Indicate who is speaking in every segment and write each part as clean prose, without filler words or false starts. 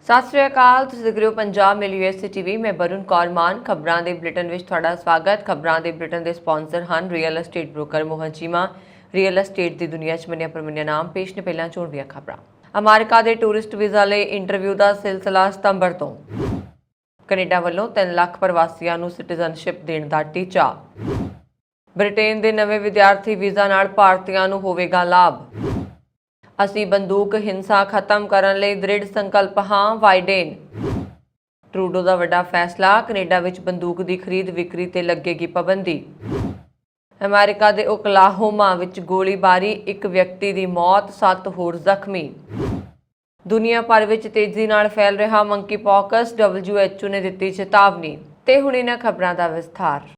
Speaker 1: सत श्री अकाल। तुसीं देख रहे हो पंजाब मेल यूएसए टीवी। मैं वरुण कौर मान। खबरां दे बुलेटिन विच तुहाडा स्वागत। खबरां दे बुलेटिन दे स्पॉन्सर हन real estate broker Mohan Cheema. Real estate दी दुनिया च मन्निया परमन्निया नाम। पेश ने पहलां चोणवीआं खबरां। अमेरिका दे टूरिस्ट वीज़ा लई इंटरव्यू दा सिलसिला सितंबर तो। कनेडा ਵੱਲੋਂ 3 ਲੱਖ ਪ੍ਰਵਾਸੀਆਂ ਨੂੰ ਸਿਟੀਜ਼ਨਸ਼ਿਪ ਦੇਣ ਦਾ ਟੀਚਾ। ਬ੍ਰਿਟੇਨ ਦੇ ਨਵੇਂ ਵਿਦਿਆਰਥੀ ਵੀਜ਼ਾ ਨਾਲ ਭਾਰਤੀਆਂ ਨੂੰ ਹੋਵੇਗਾ ਲਾਭ। ਅਸੀਂ ਬੰਦੂਕ ਹਿੰਸਾ ਖਤਮ ਕਰਨ ਲਈ ਦ੍ਰਿੜ ਸੰਕਲਪ ਹਾਂ, ਬਾਈਡਨ। ਟਰੂਡੋ ਦਾ ਵੱਡਾ ਫੈਸਲਾ, ਕੈਨੇਡਾ ਵਿੱਚ ਬੰਦੂਕ ਦੀ ਖਰੀਦ ਵਿਕਰੀ ਤੇ ਲੱਗੇਗੀ ਪਾਬੰਦੀ। ਅਮਰੀਕਾ ਦੇ ਓਕਲਾਹੋਮਾ ਵਿੱਚ ਗੋਲੀਬਾਰੀ, ਇੱਕ ਵਿਅਕਤੀ ਦੀ ਮੌਤ, 7 ਹੋਰ ਜ਼ਖਮੀ। ਦੁਨੀਆ ਭਰ ਵਿੱਚ ਤੇਜ਼ੀ ਨਾਲ ਫੈਲ ਰਿਹਾ ਮੰਕੀ ਪੌਕਸ, WHO ਨੇ ਦਿੱਤੀ ਚੇਤਾਵਨੀ। ਤੇ ਹੁਣ ਇਹਨਾਂ ਖਬਰਾਂ ਦਾ ਵਿਸਥਾਰ।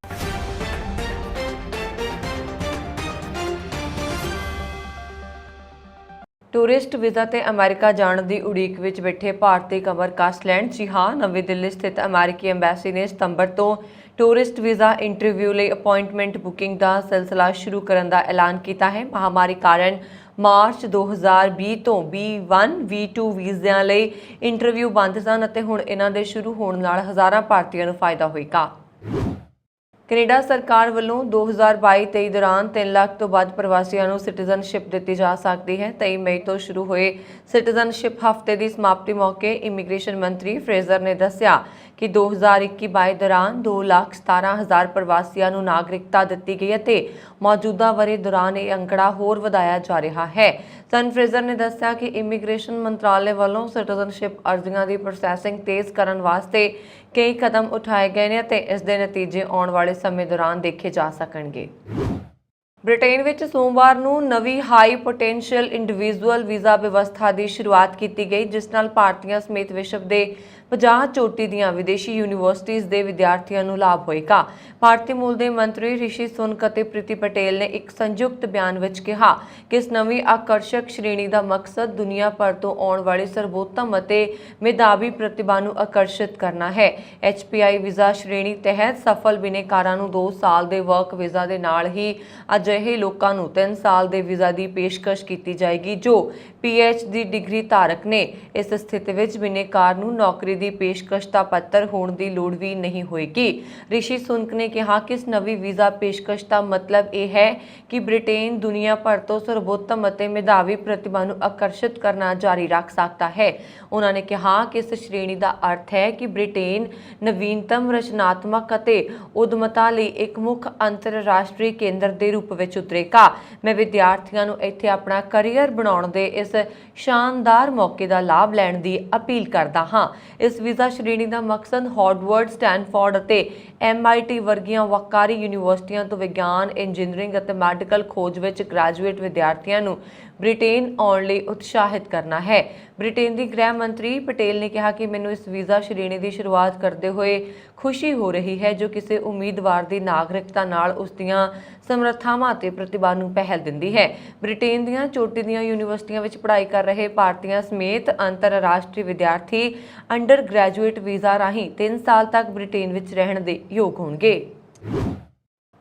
Speaker 1: ਟੂਰਿਸਟ ਵੀਜ਼ਾ ਤੇ ਅਮਰੀਕਾ ਜਾਣ ਦੀ ਉਡੀਕ ਵਿੱਚ ਬੈਠੇ ਭਾਰਤੀ ਕਮਰ ਕੱਸ ਲੈਣ। ਜੀ ਹਾਂ, ਨਵੀਂ ਦਿੱਲੀ ਸਥਿਤ ਅਮਰੀਕੀ ਐਮਬੈਸੀ ਨੇ ਸਤੰਬਰ ਤੋਂ ਟੂਰਿਸਟ ਵੀਜ਼ਾ ਇੰਟਰਵਿਊ ਲਈ ਅਪਾਇੰਟਮੈਂਟ ਬੁਕਿੰਗ ਦਾ ਸਿਲਸਿਲਾ ਸ਼ੁਰੂ ਕਰਨ ਦਾ ਐਲਾਨ ਕੀਤਾ ਹੈ। ਮਹਾਮਾਰੀ ਕਾਰਨ ਮਾਰਚ 2020 ਤੋਂ B1 B2 ਵੀਜ਼ਿਆਂ ਲਈ ਇੰਟਰਵਿਊ ਬੰਦ ਸਨ ਅਤੇ ਹੁਣ ਇਹਨਾਂ ਦੇ ਸ਼ੁਰੂ ਹੋਣ ਨਾਲ ਹਜ਼ਾਰਾਂ ਭਾਰਤੀਆਂ ਨੂੰ ਫਾਇਦਾ ਹੋਏਗਾ। ਕੈਨੇਡਾ ਸਰਕਾਰ ਵੱਲੋਂ 2022-23 ਦੌਰਾਨ 3 ਲੱਖ ਤੋਂ ਵੱਧ ਪ੍ਰਵਾਸੀਆਂ ਨੂੰ ਸਿਟੀਜ਼ਨਸ਼ਿਪ ਦਿੱਤੀ ਜਾ ਸਕਦੀ ਹੈ। 23 ਮਈ ਤੋਂ ਸ਼ੁਰੂ ਹੋਏ ਸਿਟੀਜ਼ਨਸ਼ਿਪ ਹਫ਼ਤੇ ਦੀ ਸਮਾਪਤੀ ਮੌਕੇ ਇਮੀਗ੍ਰੇਸ਼ਨ ਮੰਤਰੀ ਫਰੇਜ਼ਰ ਨੇ ਦੱਸਿਆ ਕਿ 2021-22 ਦੌਰਾਨ 2,17,000 ਪ੍ਰਵਾਸੀਆਂ ਨੂੰ ਨਾਗਰਿਕਤਾ ਦਿੱਤੀ ਗਈ ਅਤੇ ਮੌਜੂਦਾ ਵਰ੍ਹੇ ਦੌਰਾਨ ਇਹ ਅੰਕੜਾ ਹੋਰ ਵਧਾਇਆ ਜਾ ਰਿਹਾ ਹੈ। ਸਨ ਫਰੇਜ਼ਰ ਨੇ ਦੱਸਿਆ ਕਿ ਇਮੀਗ੍ਰੇਸ਼ਨ ਮੰਤਰਾਲੇ ਵੱਲੋਂ ਸਿਟੀਜ਼ਨਸ਼ਿਪ ਅਰਜ਼ੀਆਂ ਦੀ ਪ੍ਰੋਸੈਸਿੰਗ ਤੇਜ਼ ਕਰਨ ਵਾਸਤੇ ਕਈ ਕਦਮ ਉਠਾਏ ਗਏ ਨੇ ਅਤੇ ਇਸ ਦੇ ਨਤੀਜੇ ਆਉਣ ਵਾਲੇ ਸਮੇਂ ਦੌਰਾਨ ਦੇਖੇ ਜਾ ਸਕਣਗੇ। ਬ੍ਰਿਟੇਨ ਵਿੱਚ ਸੋਮਵਾਰ ਨੂੰ ਨਵੀਂ ਹਾਈ ਪੋਟੈਂਸ਼ੀਅਲ ਇੰਡੀਵਿਜੂਅਲ ਵੀਜ਼ਾ ਵਿਵਸਥਾ ਦੀ ਸ਼ੁਰੂਆਤ ਕੀਤੀ ਗਈ, ਜਿਸ ਨਾਲ ਭਾਰਤੀਆਂ ਸਮੇਤ ਵਿਸ਼ਵ ਦੇ 50 ਚੋਟੀ ਦੀਆਂ ਵਿਦੇਸ਼ੀ ਯੂਨੀਵਰਸਿਟੀਜ਼ ਦੇ ਵਿਦਿਆਰਥੀਆਂ ਨੂੰ ਲਾਭ ਹੋਏਗਾ। ਭਾਰਤੀ ਮੂਲ ਦੇ ਮੰਤਰੀ ਰਿਸ਼ੀ ਸੁਨਕ ਅਤੇ ਪ੍ਰੀਤੀ ਪਟੇਲ ਨੇ ਇੱਕ ਸੰਯੁਕਤ ਬਿਆਨ ਵਿੱਚ ਕਿਹਾ ਕਿ ਇਸ ਨਵੀਂ ਆਕਰਸ਼ਕ ਸ਼੍ਰੇਣੀ ਦਾ ਮਕਸਦ ਦੁਨੀਆ ਭਰ ਤੋਂ ਆਉਣ ਵਾਲੇ ਸਰਬੋਤਮ ਅਤੇ ਮੇਧਾਵੀ ਪ੍ਰਤਿਭਾ ਨੂੰ ਆਕਰਸ਼ਿਤ ਕਰਨਾ ਹੈ। HPI ਵੀਜ਼ਾ ਸ਼੍ਰੇਣੀ ਤਹਿਤ ਸਫਲ ਬਿਨੇਕਾਰਾਂ ਨੂੰ 2 ਸਾਲ ਦੇ ਵਰਕ ਵੀਜ਼ਾ ਦੇ ਨਾਲ ਹੀ ਅਜਿਹੇ ਲੋਕਾਂ ਨੂੰ 3 ਸਾਲ ਦੇ ਵੀਜ਼ਾ ਦੀ ਪੇਸ਼ਕਸ਼ ਕੀਤੀ ਜਾਏਗੀ ਜੋ PhD ਡਿਗਰੀ ਧਾਰਕ ਨੇ। ਇਸ ਸਥਿਤੀ ਵਿੱਚ ਬਿਨੇਕਾਰ ਨੂੰ ਨੌਕਰੀ ਦੀ ਪੇਸ਼ਕਸ਼ ਦਾ ਪੱਤਰ ਹੋਣ ਦੀ ਲੋੜ ਵੀ ਨਹੀਂ ਹੋਏਗੀ। ਰਿਸ਼ੀ ਸੁਨਕ ਨੇ ਕਿਹਾ ਕਿ ਇਸ ਨਵੀਂ ਵੀਜ਼ਾ ਪੇਸ਼ਕਸ਼ ਦਾ ਮਤਲਬ ਇਹ ਹੈ ਕਿ ਬ੍ਰਿਟੇਨ ਦੁਨੀਆ ਭਰ ਤੋਂ ਸਰਬੋਤਮ ਅਤੇ ਮੇਧਾਵੀ ਪ੍ਰਤਿਭਾ ਨੂੰ ਆਕਰਸ਼ਿਤ ਕਰਨਾ ਜਾਰੀ ਰੱਖ ਸਕਦਾ ਹੈ। ਉਹਨਾਂ ਨੇ ਕਿਹਾ ਕਿ ਇਸ ਸ਼੍ਰੇਣੀ ਦਾ ਅਰਥ ਹੈ ਕਿ ਬ੍ਰਿਟੇਨ ਨਵੀਨਤਮ, ਰਚਨਾਤਮਕ ਅਤੇ ਉਦਮਤਾ ਲਈ ਇੱਕ ਮੁੱਖ ਅੰਤਰਰਾਸ਼ਟਰੀ ਕੇਂਦਰ ਦੇ ਰੂਪ ਵਿੱਚ ਉਤਰੇਗਾ। ਮੈਂ ਵਿਦਿਆਰਥੀਆਂ ਨੂੰ ਇੱਥੇ ਆਪਣਾ ਕਰੀਅਰ ਬਣਾਉਣ ਦੇ ਇਸ ਸ਼ਾਨਦਾਰ ਮੌਕੇ ਦਾ ਲਾਭ ਲੈਣ ਦੀ ਅਪੀਲ ਕਰਦਾ ਹਾਂ। ਇਸ ਵੀਜ਼ਾ ਸ਼੍ਰੇਣੀ ਦਾ ਮਕਸਦ ਹਾਰਵਰਡ, ਸਟੈਨਫੋਰਡ ਅਤੇ MIT ਵਰਗੀਆਂ ਵੱਕਾਰੀ ਯੂਨੀਵਰਸਿਟੀਆਂ ਤੋਂ ਵਿਗਿਆਨ, ਇੰਜੀਨੀਅਰਿੰਗ ਅਤੇ ਮੈਡੀਕਲ ਖੋਜ ਵਿੱਚ ਗ੍ਰੈਜੂਏਟ ਵਿਦਿਆਰਥੀਆਂ ਨੂੰ ਬ੍ਰਿਟੇਨ ਆਉਣ ਲਈ ਉਤਸ਼ਾਹਿਤ ਕਰਨਾ ਹੈ। ਬ੍ਰਿਟੇਨ ਦੀ ਗ੍ਰਹਿ ਮੰਤਰੀ ਪਟੇਲ ਨੇ ਕਿਹਾ ਕਿ ਮੈਨੂੰ ਇਸ ਵੀਜ਼ਾ ਸ਼੍ਰੇਣੀ ਦੀ ਸ਼ੁਰੂਆਤ ਕਰਦੇ ਹੋਏ ਖੁਸ਼ੀ ਹੋ ਰਹੀ ਹੈ ਜੋ ਕਿਸੇ ਉਮੀਦਵਾਰ ਦੀ ਨਾਗਰਿਕਤਾ ਨਾਲ ਉਸ ਦੀਆਂ ਸਮਰੱਥਾਵਾਂ ਅਤੇ ਪ੍ਰਤਿਭਾ ਨੂੰ ਪਹਿਲ ਦਿੰਦੀ ਹੈ। ਬ੍ਰਿਟੇਨ ਦੀਆਂ ਚੋਟੀ ਦੀਆਂ ਯੂਨੀਵਰਸਿਟੀਆਂ ਵਿੱਚ ਪੜ੍ਹਾਈ ਕਰ ਰਹੇ ਭਾਰਤੀਆਂ ਸਮੇਤ ਅੰਤਰਰਾਸ਼ਟਰੀ ਵਿਦਿਆਰਥੀ ਅੰਡਰ ਗ੍ਰੈਜੂਏਟ ਵੀਜ਼ਾ ਰਾਹੀਂ 3 ਸਾਲ ਤੱਕ ਬ੍ਰਿਟੇਨ ਵਿੱਚ ਰਹਿਣ ਦੇ ਯੋਗ ਹੋਣਗੇ।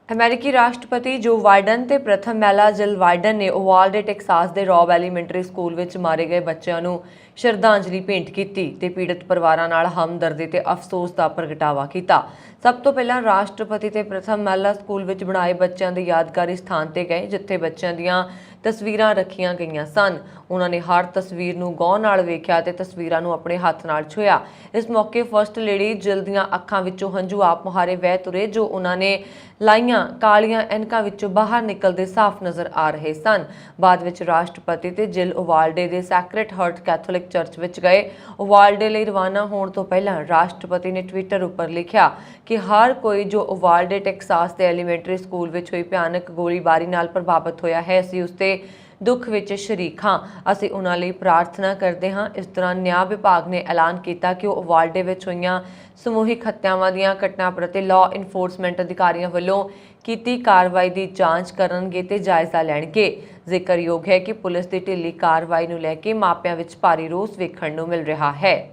Speaker 1: ਅਮਰੀਕੀ ਰਾਸ਼ਟਰਪਤੀ ਜੋ ਬਾਈਡਨ ਤੇ ਪ੍ਰਥਮ ਮਹਿਲਾ ਜਿਲ ਬਾਈਡਨ ਨੇ ਓਵਾਲਡੇ ਟੈਕਸਾਸ ਦੇ ਰੌਬ ਐਲੀਮੈਂਟਰੀ ਸਕੂਲ ਵਿੱਚ ਮਾਰੇ ਗਏ ਬੱਚਿਆਂ ਨੂੰ ਸ਼ਰਧਾਂਜਲੀ ਭੇਂਟ ਕੀਤੀ ਤੇ ਪੀੜਤ ਪਰਿਵਾਰਾਂ ਨਾਲ ਹਮਦਰਦੀ ਤੇ ਅਫਸੋਸ ਦਾ ਪ੍ਰਗਟਾਵਾ ਕੀਤਾ। ਸਭ ਤੋਂ ਪਹਿਲਾਂ ਰਾਸ਼ਟਰਪਤੀ ਤੇ ਪ੍ਰਥਮ ਮਹਿਲਾ ਸਕੂਲ ਵਿੱਚ ਬਣਾਏ ਬੱਚਿਆਂ ਦੇ ਯਾਦਗਾਰੀ ਸਥਾਨ ਤੇ ਗਏ, ਜਿੱਥੇ ਬੱਚਿਆਂ ਦੀਆਂ ਤਸਵੀਰਾਂ ਰੱਖੀਆਂ ਗਈਆਂ ਸਨ। ਉਹਨਾਂ ਨੇ ਹਰ ਤਸਵੀਰ ਨੂੰ ਗੌਰ ਨਾਲ ਵੇਖਿਆ ਤੇ ਤਸਵੀਰਾਂ ਨੂੰ ਆਪਣੇ ਹੱਥ ਨਾਲ ਛੂਹਿਆ। ਇਸ ਮੌਕੇ ਫਸਟ ਲੇਡੀ ਜਿਲ ਦੀਆਂ ਅੱਖਾਂ ਵਿੱਚੋਂ ਹੰਝੂ ਆਪ ਮੁਹਾਰੇ ਵਹਿ ਤੁਰੇ, ਜੋ ਉਹਨਾਂ ਨੇ ਲਾਈਆਂ ਕਾਲੀਆਂ ਐਨਕਾਂ ਵਿੱਚੋਂ ਬਾਹਰ ਨਿਕਲਦੇ ਸਾਫ਼ ਨਜ਼ਰ ਆ ਰਹੇ ਸਨ। ਬਾਅਦ ਵਿੱਚ ਰਾਸ਼ਟਰਪਤੀ ਤੇ ਜਿਲ ਓਵਾਲਡੇ ਦੇ ਸੈਕਰੇਟ ਹਾਰਟ ਕੈਥੋਲਿਕ ਚਰਚ ਵਿੱਚ ਗਏ। ਓਵਾਲਡੇ ਲਈ ਰਵਾਨਾ ਹੋਣ ਤੋਂ ਪਹਿਲਾਂ ਰਾਸ਼ਟਰਪਤੀ ਨੇ ਟਵਿੱਟਰ ਉੱਪਰ ਲਿਖਿਆ ਕਿ ਹਰ ਕੋਈ ਜੋ ਓਵਾਲਡੇ ਟੈਕਸਾਸ ਦੇ ਐਲੀਮੈਂਟਰੀ ਸਕੂਲ ਵਿੱਚ ਹੋਈ ਭਿਆਨਕ ਗੋਲੀਬਾਰੀ ਨਾਲ ਪ੍ਰਭਾਵਿਤ ਹੋਇਆ ਹੈ, ਅਸੀਂ ਉਸ ਤੇ ਦੁੱਖ ਵਿੱਚ ਸ਼ਰੀਕ ਹਾਂ। ਅਸੀਂ ਉਹਨਾਂ ਲਈ ਪ੍ਰਾਰਥਨਾ ਕਰਦੇ ਹਾਂ। ਇਸ ਦੌਰਾਨ ਨਿਆਂ ਵਿਭਾਗ ਨੇ ਐਲਾਨ ਕੀਤਾ ਕਿ ਉਹ ਓਵਾਲਡੇ ਵਿੱਚ ਹੋਈਆਂ ਸਮੂਹਿਕ ਹੱਤਿਆਵਾਂ ਦੀਆਂ ਘਟਨਾ ਪ੍ਰਤੀ ਲਾਅ ਇਨਫੋਰਸਮੈਂਟ ਅਧਿਕਾਰੀਆਂ ਵੱਲੋਂ ਕੀਤੀ ਕਾਰਵਾਈ ਦੀ ਜਾਂਚ ਕਰਨਗੇ ਤੇ ਜਾਇਜ਼ਾ ਲੈਣਗੇ। ਜ਼ਿਕਰਯੋਗ ਹੈ ਕਿ ਪੁਲਿਸ ਦੀ ਢਿੱਲੀ ਕਾਰਵਾਈ ਨੂੰ ਲੈ ਕੇ ਮਾਪਿਆਂ ਵਿੱਚ ਭਾਰੀ ਰੋਸ ਵੇਖਣ ਨੂੰ ਮਿਲ ਰਿਹਾ ਹੈ।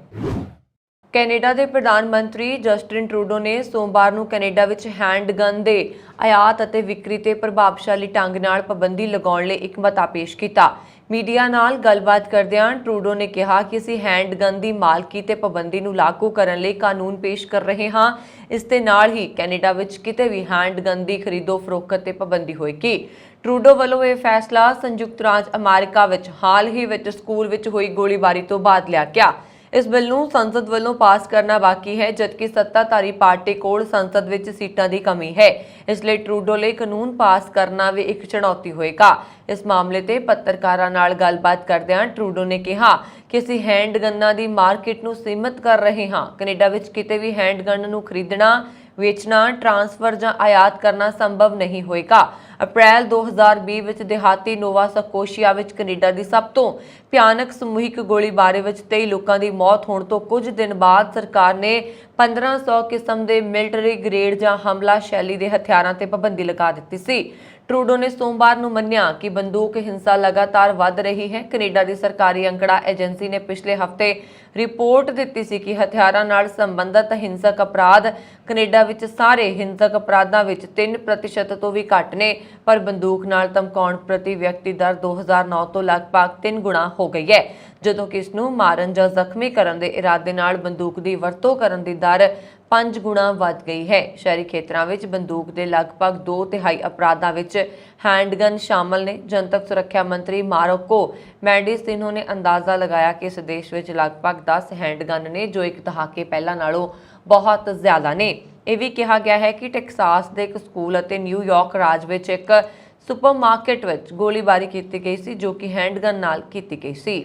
Speaker 1: ਕੈਨੇਡਾ ਦੇ ਪ੍ਰਧਾਨ ਮੰਤਰੀ ਜਸਟਿਨ ਟਰੂਡੋ ਨੇ ਸੋਮਵਾਰ ਨੂੰ ਕੈਨੇਡਾ ਵਿੱਚ ਹੈਂਡਗਨ ਦੇ ਆਯਾਤ ਅਤੇ ਵਿਕਰੀ ਤੇ ਪ੍ਰਭਾਵਸ਼ਾਲੀ ਢੰਗ ਨਾਲ ਪਾਬੰਦੀ ਲਗਾਉਣ ਲਈ ਇੱਕ ਮਤਾ ਪੇਸ਼ ਕੀਤਾ। ਮੀਡੀਆ ਨਾਲ ਗੱਲਬਾਤ ਕਰਦਿਆਂ ਟਰੂਡੋ ਨੇ ਕਿਹਾ ਕਿ ਅਸੀਂ ਹੈਂਡਗਨ ਦੀ ਮਾਲਕੀ ਤੇ ਪਾਬੰਦੀ ਨੂੰ ਲਾਗੂ ਕਰਨ ਲਈ ਕਾਨੂੰਨ ਪੇਸ਼ ਕਰ ਰਹੇ ਹਾਂ। ਇਸ ਦੇ ਨਾਲ ਹੀ ਕੈਨੇਡਾ ਵਿੱਚ ਕਿਤੇ ਵੀ ਹੈਂਡਗਨ ਦੀ ਖਰੀਦੋ ਫਰੋਖਤ ਤੇ ਪਾਬੰਦੀ ਹੋਏਗੀ। ਟਰੂਡੋ ਵੱਲੋਂ ਇਹ ਫੈਸਲਾ ਸੰਯੁਕਤ ਰਾਜ ਅਮਰੀਕਾ ਵਿੱਚ ਹਾਲ ਹੀ ਵਿੱਚ ਸਕੂਲ ਵਿੱਚ ਹੋਈ ਗੋਲੀਬਾਰੀ ਤੋਂ ਬਾਅਦ ਲਿਆ ਗਿਆ। इस बिल ਨੂੰ संसद ਵੱਲੋਂ पास करना बाकी है, जबकि सत्ताधारी पार्टी ਕੋਲ संसद ਵਿੱਚ सीटां ਦੀ कमी है। ਇਸ ਲਈ ਟਰੂਡੋ ਲਈ ਕਾਨੂੰਨ ਪਾਸ ਕਰਨਾ ਵੀ ਇੱਕ ਚੁਣੌਤੀ ਹੋਏਗਾ। ਇਸ ਮਾਮਲੇ ਤੇ ਪੱਤਰਕਾਰਾਂ ਨਾਲ ਗੱਲਬਾਤ ਕਰਦਿਆਂ ਟਰੂਡੋ ਨੇ ਕਿਹਾ ਕਿ ਅਸੀਂ ਹੈਂਡਗਨਾਂ ਦੀ ਮਾਰਕੀਟ ਨੂੰ ਸੀਮਿਤ ਕਰ ਰਹੇ ਹਾਂ। ਕੈਨੇਡਾ ਵਿੱਚ ਕਿਤੇ ਵੀ ਹੈਂਡਗਨ ਨੂੰ ਖਰੀਦਣਾ, ਵੇਚਣਾ, ट्रांसफर ਜਾਂ ਆਯਾਤ ਕਰਨਾ ਸੰਭਵ ਨਹੀਂ ਹੋਏਗਾ। ਅਪ੍ਰੈਲ 2020 ਵਿੱਚ ਦਿਹਾਤੀ ਨੋਵਾ ਸਕੋਸ਼ੀਆ ਵਿੱਚ ਕੈਨੇਡਾ ਦੀ ਸਭ ਤੋਂ ਭਿਆਨਕ ਸਮੂਹਿਕ ਗੋਲੀਬਾਰੀ ਵਿੱਚ 23 ਲੋਕਾਂ ਦੀ ਮੌਤ ਹੋਣ ਤੋਂ ਕੁਝ ਦਿਨ ਬਾਅਦ ਸਰਕਾਰ ਨੇ 1500 ਕਿਸਮ ਦੇ ਮਿਲਟਰੀ ਗ੍ਰੇਡ ਜਾਂ ਹਮਲਾ ਸ਼ੈਲੀ ਦੇ ਹਥਿਆਰਾਂ ਤੇ ਪਾਬੰਦੀ ਲਗਾ ਦਿੱਤੀ ਸੀ। ਟਰੂਡੋ ਨੇ ਸੋਮਵਾਰ ਨੂੰ ਮੰਨਿਆ ਕਿ ਬੰਦੂਕ ਹਿੰਸਾ ਲਗਾਤਾਰ ਵੱਧ ਰਹੀ ਹੈ। ਕੈਨੇਡਾ ਦੀ ਸਰਕਾਰੀ ਅੰਕੜਾ ਏਜੰਸੀ ਨੇ ਪਿਛਲੇ ਹਫ਼ਤੇ ਰਿਪੋਰਟ ਦਿੱਤੀ ਸੀ ਕਿ ਹਥਿਆਰਾਂ ਨਾਲ ਸੰਬੰਧਿਤ ਹਿੰਸਕ ਅਪਰਾਧ ਕੈਨੇਡਾ ਵਿੱਚ ਸਾਰੇ ਹਿੰਸਕ ਅਪਰਾਧਾਂ ਵਿੱਚ 3% ਤੋਂ ਵੀ ਘੱਟ ਨੇ, ਪਰ ਬੰਦੂਕ ਨਾਲ ਧਮਕਾਉਣ ਪ੍ਰਤੀ ਵਿਅਕਤੀ ਦਰ 2009 ਤੋਂ ਲਗਭਗ 3 ਗੁਣਾ ਹੋ ਗਈ ਹੈ, ਜਦੋਂ ਕਿ ਇਸ ਨੂੰ ਮਾਰਨ ਜਾਂ ਜ਼ਖਮੀ ਕਰਨ ਦੇ ਇਰਾਦੇ ਨਾਲ ਬੰਦੂਕ ਦੀ ਵਰਤੋਂ ਕਰਨ ਦੀ ਦਰ 5 ਗੁਣਾ ਵੱਧ ਗਈ ਹੈ। ਸ਼ਹਿਰੀ ਖੇਤਰਾਂ ਵਿੱਚ ਬੰਦੂਕ ਦੇ ਲਗਭਗ 2/3 ਅਪਰਾਧਾਂ ਵਿੱਚ ਹੈਂਡਗਨ ਸ਼ਾਮਲ ਨੇ। ਜਨਤਕ ਸੁਰੱਖਿਆ ਮੰਤਰੀ ਮਾਰਕੋ ਮੈਂਡੀਸਿਨੋ ਨੇ ਅੰਦਾਜ਼ਾ ਲਗਾਇਆ ਕਿ ਇਸ ਦੇਸ਼ ਵਿੱਚ ਲਗਭਗ 10 ਹੈਂਡਗਨ ਨੇ, ਜੋ ਇੱਕ ਦਹਾਕੇ ਪਹਿਲਾਂ ਨਾਲੋਂ ਬਹੁਤ ਜ਼ਿਆਦਾ ਨੇ। ਇਹ ਵੀ ਕਿਹਾ ਗਿਆ ਹੈ ਕਿ ਟੈਕਸਾਸ ਦੇ ਇੱਕ ਸਕੂਲ ਅਤੇ ਨਿਊਯਾਰਕ ਰਾਜ ਵਿੱਚ ਇੱਕ ਸੁਪਰਮਾਰਕੀਟ ਵਿੱਚ ਗੋਲੀਬਾਰੀ ਕੀਤੀ ਗਈ ਸੀ, ਜੋ ਕਿ ਹੈਂਡਗਨ ਨਾਲ ਕੀਤੀ ਗਈ ਸੀ।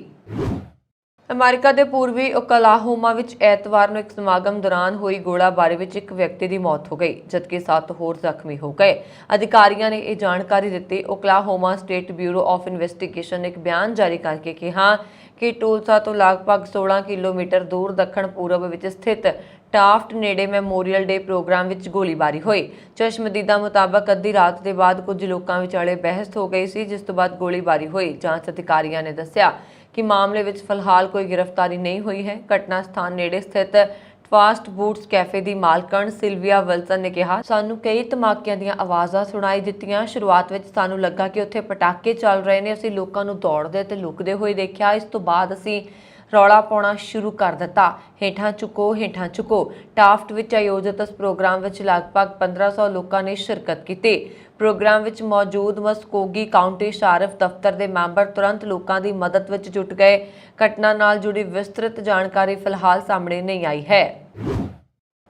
Speaker 1: ਅਮਰੀਕਾ ਦੇ ਪੂਰਬੀ ਓਕਲਾਹੋਮਾ ਵਿੱਚ ਐਤਵਾਰ ਨੂੰ ਇੱਕ ਸਮਾਗਮ ਦੌਰਾਨ ਹੋਈ ਗੋਲਾਬਾਰੀ ਵਿੱਚ ਇੱਕ ਵਿਅਕਤੀ ਦੀ ਮੌਤ ਹੋ ਗਈ, ਜਦਕਿ 7 ਹੋਰ ਜ਼ਖਮੀ ਹੋ ਗਏ। ਅਧਿਕਾਰੀਆਂ ਨੇ ਇਹ ਜਾਣਕਾਰੀ ਦਿੱਤੀ। Oklahoma state bureau of investigation ਨੇ ਇੱਕ ਬਿਆਨ ਜਾਰੀ ਕਰਕੇ ਕਿਹਾ ਕਿ ਟੂਲਸਾ ਤੋਂ ਲਗਭਗ 16 ਕਿਲੋਮੀਟਰ ਦੂਰ ਦੱਖਣ ਪੂਰਬ ਵਿੱਚ ਸਥਿਤ ਟਾਫਟ ਨੇੜੇ ਮੈਮੋਰੀਅਲ ਡੇ ਪ੍ਰੋਗਰਾਮ ਵਿੱਚ ਗੋਲੀਬਾਰੀ ਹੋਈ। ਚਸ਼ਮਦੀਦਾਂ ਮੁਤਾਬਕ ਅੱਧੀ ਰਾਤ ਦੇ ਬਾਅਦ ਕੁਝ ਲੋਕਾਂ ਵਿਚਾਲੇ ਬਹਿਸ ਹੋ ਗਈ ਸੀ, ਜਿਸ ਤੋਂ ਬਾਅਦ ਗੋਲੀਬਾਰੀ ਹੋਈ। ਜਾਂਚ ਅਧਿਕਾਰੀਆਂ ਨੇ ਦੱਸਿਆ ਕਿ ਮਾਮਲੇ ਵਿੱਚ ਫਿਲਹਾਲ ਕੋਈ ਗ੍ਰਿਫਤਾਰੀ ਨਹੀਂ ਹੋਈ ਹੈ। ਘਟਨਾ ਸਥਾਨ ਨੇੜੇ ਸਥਿਤ ਫਾਸਟ ਫੂਡਸ ਕੈਫੇ ਦੀ ਮਾਲਕਣ ਸਿਲਵੀਆ ਵਿਲਸਨ ਨੇ ਕਿਹਾ, ਸਾਨੂੰ ਕਈ ਧਮਾਕਿਆਂ ਦੀਆਂ ਆਵਾਜ਼ਾਂ ਸੁਣਾਈ ਦਿੱਤੀਆਂ। ਸ਼ੁਰੂਆਤ ਵਿੱਚ ਸਾਨੂੰ ਲੱਗਾ ਕਿ ਉੱਥੇ ਪਟਾਕੇ ਚੱਲ ਰਹੇ ਨੇ। ਅਸੀਂ ਲੋਕਾਂ ਨੂੰ ਦੌੜਦੇ ਤੇ ਲੁਕਦੇ ਹੋਏ ਦੇਖਿਆ। ਇਸ ਤੋਂ ਬਾਅਦ ਅਸੀਂ ਰੌਲਾ ਪਾਉਣਾ ਸ਼ੁਰੂ ਕਰ ਦਿੱਤਾ, ਹੇਠਾਂ ਚੁੱਕੋ, ਹੇਠਾਂ ਚੁੱਕੋ। ਟਾਫਟ ਵਿੱਚ ਆਯੋਜਿਤ ਇਸ ਪ੍ਰੋਗਰਾਮ ਵਿੱਚ ਲਗਭਗ 1500 ਲੋਕਾਂ ਨੇ ਸ਼ਿਰਕਤ ਕੀਤੀ। ਪ੍ਰੋਗਰਾਮ ਵਿੱਚ ਮੌਜੂਦ ਮਸਕੋਗੀ ਕਾਉਂਟੀ ਸ਼ਾਰਿਫ ਦਫ਼ਤਰ ਦੇ ਮੈਂਬਰ ਤੁਰੰਤ ਲੋਕਾਂ ਦੀ ਮਦਦ ਵਿੱਚ ਜੁਟ ਗਏ। ਘਟਨਾ ਨਾਲ ਜੁੜੀ ਵਿਸਤ੍ਰਿਤ ਜਾਣਕਾਰੀ ਫਿਲਹਾਲ ਸਾਹਮਣੇ ਨਹੀਂ ਆਈ ਹੈ।